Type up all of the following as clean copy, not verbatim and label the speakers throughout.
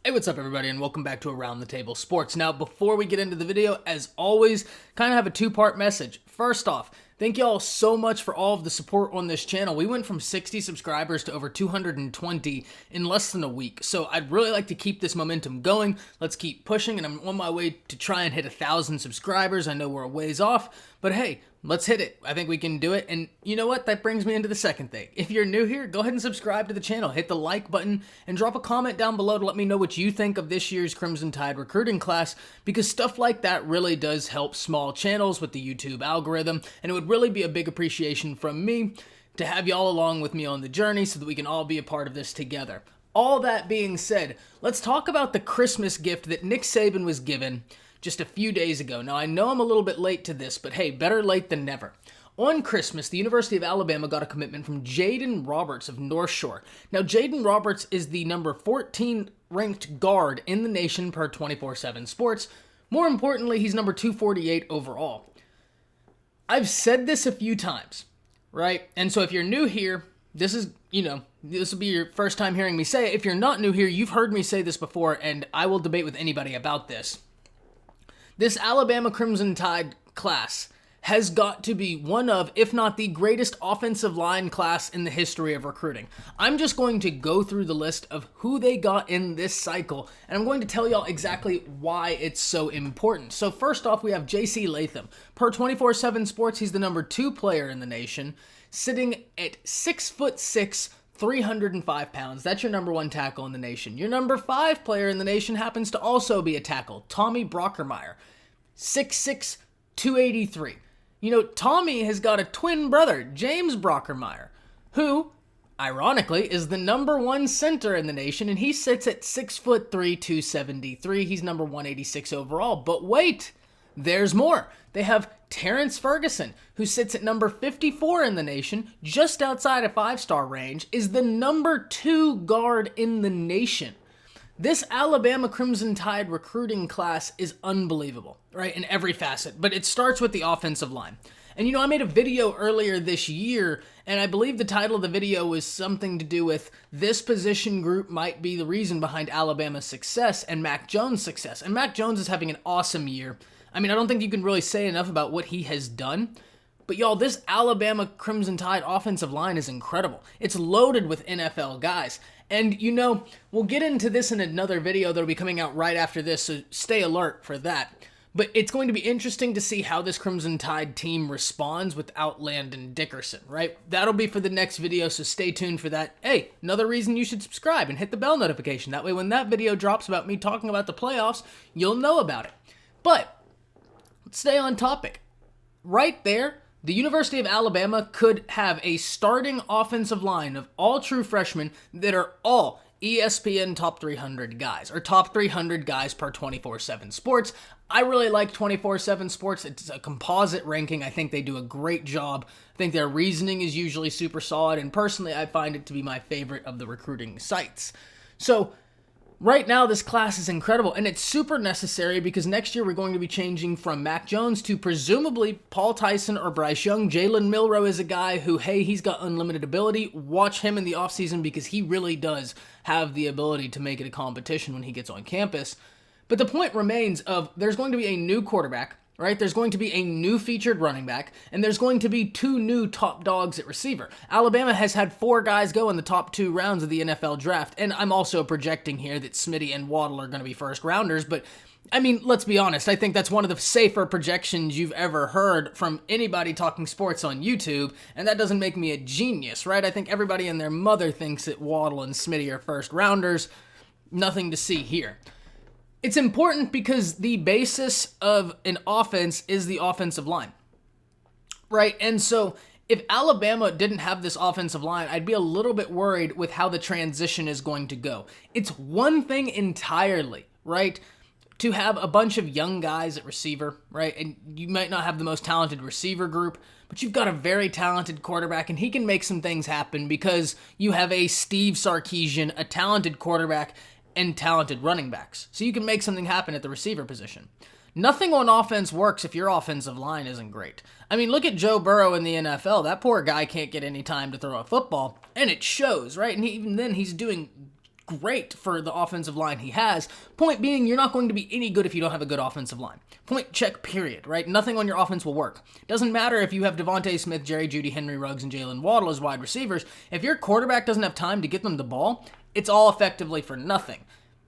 Speaker 1: Hey, what's up everybody, and welcome back to Around the Table Sports. Now, before we get into the video, as always, kind of have a two-part message. First off, thank you all so much for all of the support on this channel. We went from 60 subscribers to over 220 in less than a week, so I'd really like to keep this momentum going. Let's keep pushing, and I'm on my way to try and hit 1,000 subscribers. I know we're a ways off, but hey, let's hit it. I think we can do it. And you know what? That brings me into the second thing. If you're new here, go ahead and subscribe to the channel. Hit the like button and drop a comment down below to let me know what you think of this year's Crimson Tide recruiting class, because stuff like that really does help small channels with the YouTube algorithm, and it would really be a big appreciation from me to have y'all along with me on the journey so that we can all be a part of this together. All that being said, let's talk about the Christmas gift that Nick Saban was given just a few days ago. Now, I know I'm a little bit late to this, but hey, better late than never. On Christmas, the University of Alabama got a commitment from Jayden Roberts of North Shore. Now, Jayden Roberts is the number 14 ranked guard in the nation per 24/7 Sports. More importantly, he's number 248 overall. I've said this a few times, right? And so if you're new here, this is, this will be your first time hearing me say it. If you're not new here, you've heard me say this before, and I will debate with anybody about this. This Alabama Crimson Tide class has got to be one of, if not the greatest offensive line class in the history of recruiting. I'm just going to go through the list of who they got in this cycle, and I'm going to tell y'all exactly why it's so important. So first off, we have J.C. Latham. Per 24/7 Sports, he's the number 2 player in the nation, sitting at 6'6", 305 pounds. That's your number 1 tackle in the nation. Your number 5 player in the nation happens to also be a tackle, Tommy Brockermeyer, 6'6", 283. Tommy has got a twin brother, James Brockermeyer, who, ironically, is the number 1 center in the nation, and he sits at 6'3", 273. He's number 186 overall. But wait, there's more. They have Terence Ferguson, who sits at number 54 in the nation, just outside a 5-star range, is the number 2 guard in the nation. This Alabama Crimson Tide recruiting class is unbelievable, right, in every facet, but it starts with the offensive line. And I made a video earlier this year, and I believe the title of the video was something to do with this position group might be the reason behind Alabama's success and Mac Jones' success. And Mac Jones is having an awesome year. I mean, I don't think you can really say enough about what he has done. But y'all, this Alabama Crimson Tide offensive line is incredible. It's loaded with NFL guys. And we'll get into this in another video that'll be coming out right after this, so stay alert for that. But it's going to be interesting to see how this Crimson Tide team responds without Landon Dickerson, right? That'll be for the next video, so stay tuned for that. Hey, another reason you should subscribe and hit the bell notification. That way when that video drops about me talking about the playoffs, you'll know about it. But let's stay on topic. Right there, the University of Alabama could have a starting offensive line of all true freshmen that are all ESPN top 300 guys, or top 300 guys per 24/7 Sports. I really like 24/7 Sports. It's a composite ranking. I think they do a great job. I think their reasoning is usually super solid, and personally, I find it to be my favorite of the recruiting sites. So right now, this class is incredible, and it's super necessary because next year we're going to be changing from Mac Jones to presumably Paul Tyson or Bryce Young. Jalen Milroe is a guy who, hey, he's got unlimited ability. Watch him in the offseason because he really does have the ability to make it a competition when he gets on campus. But the point remains of there's going to be a new quarterback, right? There's going to be a new featured running back, and there's going to be 2 new top dogs at receiver. Alabama has had 4 guys go in the top 2 rounds of the NFL draft, and I'm also projecting here that Smitty and Waddle are going to be first rounders, but I mean, let's be honest, I think that's one of the safer projections you've ever heard from anybody talking sports on YouTube, and that doesn't make me a genius, right? I think everybody and their mother thinks that Waddle and Smitty are first rounders. Nothing to see here. It's important because the basis of an offense is the offensive line, right? And so if Alabama didn't have this offensive line, I'd be a little bit worried with how the transition is going to go. It's one thing entirely, right, to have a bunch of young guys at receiver, right? And you might not have the most talented receiver group, but you've got a very talented quarterback, and he can make some things happen because you have a Steve Sarkisian, a talented quarterback, and talented running backs. So you can make something happen at the receiver position. Nothing on offense works if your offensive line isn't great. I mean, look at Joe Burrow in the NFL. That poor guy can't get any time to throw a football, and it shows, right? And even then, he's doing great for the offensive line he has. Point being, you're not going to be any good if you don't have a good offensive line. Point check, period, right? Nothing on your offense will work. Doesn't matter if you have Devontae Smith, Jerry Jeudy, Henry Ruggs, and Jalen Waddle as wide receivers. If your quarterback doesn't have time to get them the ball, it's all effectively for nothing.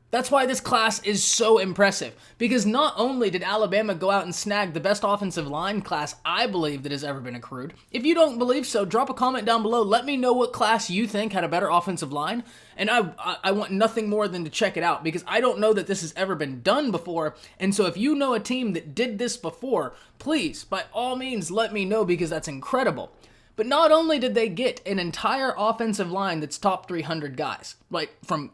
Speaker 1: That's why this class is so impressive, because not only did Alabama go out and snag the best offensive line class I believe that has ever been accrued. If you don't believe so, drop a comment down below. Let me know what class you think had a better offensive line, and I want nothing more than to check it out, because I don't know that this has ever been done before, and so if you know a team that did this before, please, by all means, let me know, because that's incredible. But not only did they get an entire offensive line that's top 300 guys, like from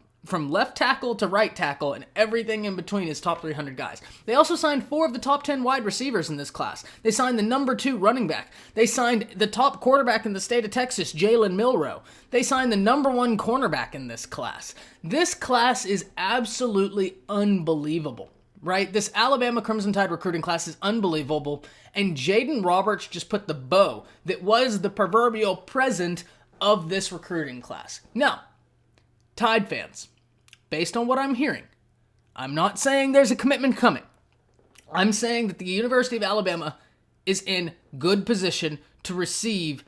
Speaker 1: left tackle to right tackle, and everything in between is top 300 guys. They also signed 4 of the top 10 wide receivers in this class. They signed the number 2 running back. They signed the top quarterback in the state of Texas, Jalen Milroe. They signed the number 1 cornerback in this class. This class is absolutely unbelievable, right? This Alabama Crimson Tide recruiting class is unbelievable, and Jayden Roberts just put the bow that was the proverbial present of this recruiting class. Now, Tide fans, based on what I'm hearing, I'm not saying there's a commitment coming. I'm saying that the University of Alabama is in good position to receive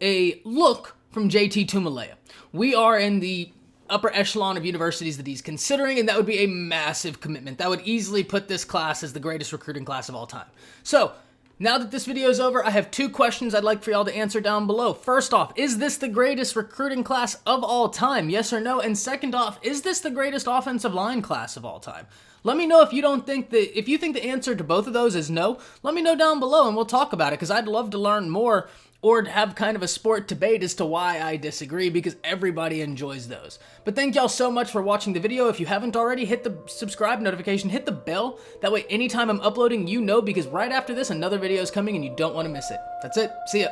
Speaker 1: a look from JT Tuimoloau. We are in the upper echelon of universities that he's considering, and that would be a massive commitment. That would easily put this class as the greatest recruiting class of all time. So, now that this video is over, I have 2 questions I'd like for y'all to answer down below. First off, is this the greatest recruiting class of all time? Yes or no? And second off, is this the greatest offensive line class of all time? Let me know if you think the answer to both of those is no. Let me know down below and we'll talk about it, because I'd love to learn more or have kind of a sport debate as to why I disagree, because everybody enjoys those. But thank y'all so much for watching the video. If you haven't already, hit the subscribe notification, hit the bell. That way anytime I'm uploading, you know, because right after this, another video is coming and you don't want to miss it. That's it. See ya.